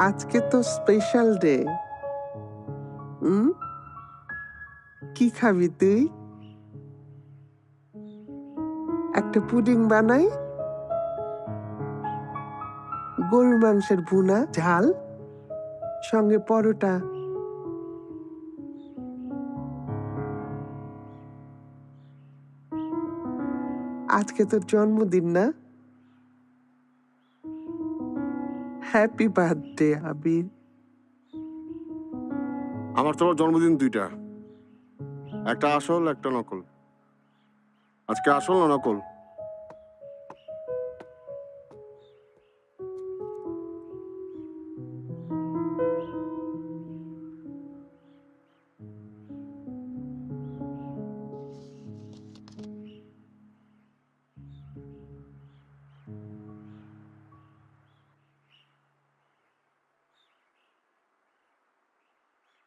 আজকে তো special day. কি খাবি তুই? একটা পুডিং বানাই, গরুর মাংসের ভুনা ঝাল, সঙ্গে পরোটা। আজকে তোর জন্মদিন না? হ্যাপি বার্থডে আবির। আমার তো জন্মদিন দুইটা, একটা আসল একটা নকল। আজকে আসল না নকল?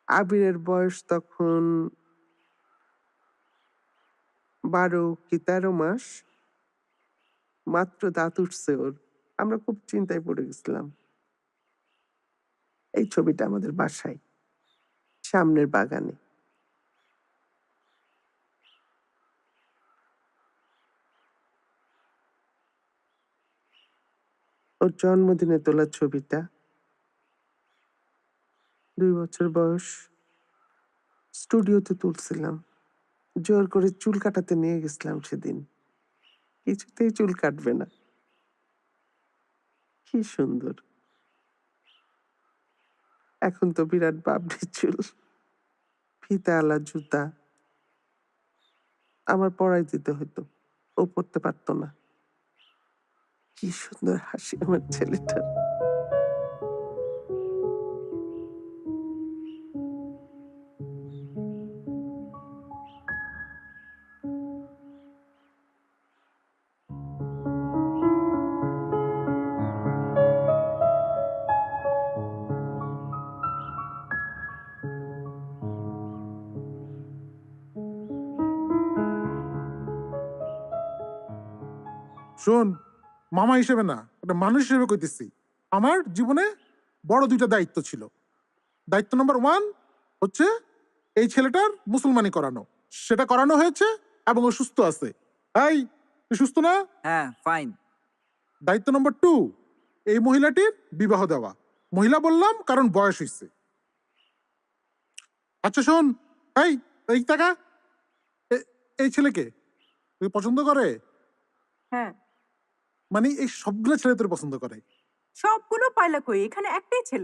আবিরের বয়স তখন 12 কি 13 মাস। মাত্র দাঁত উঠছে ওর। আমরা খুব চিন্তায় পড়ে গেছিলাম। এই ছবিটা আমাদের বাসায়, সামনের বাগানে। ওর জন্মদিনে তোলা ছবিটা। 2 বছর বয়স। স্টুডিওতে তুলছিলাম। জোর করে চুল কাটাতে নিয়ে গেছিলাম সেদিন। কিছুতেই চুল কাটবে না। কি সুন্দর। এখন তো বিরাট বাবরি চুল, ফিতাওয়ালা জুতা। আমার পরাই দিতে হতো, ও পড়তে পারতো না। কি সুন্দর হাসি আমার ছেলেটার। শোন, মামা হিসেবে না, একটা মানুষ হিসেবে কইতেছি। আমার জীবনে বড় দুইটা দায়িত্ব ছিল। দায়িত্ব নম্বর 1 হচ্ছে এই ছেলেটার মুসলমানি করানো। সেটা করানো হয়েছে এবং ও সুস্থ আছে। এই, তুই সুস্থ না? হ্যাঁ, ফাইন। দায়িত্ব নম্বর 2, এই মহিলাটির বিবাহ দেওয়া। মহিলা বললাম কারণ বয়স হয়েছে। আচ্ছা শোন, এই এই টাকা, এই ছেলেকে তুই পছন্দ করে? হ্যাঁ, মানে এই সবগুলো ছেলে তোর পছন্দ করে? সবগুলো পাইলা কই, এখানে একটাই ছেলে।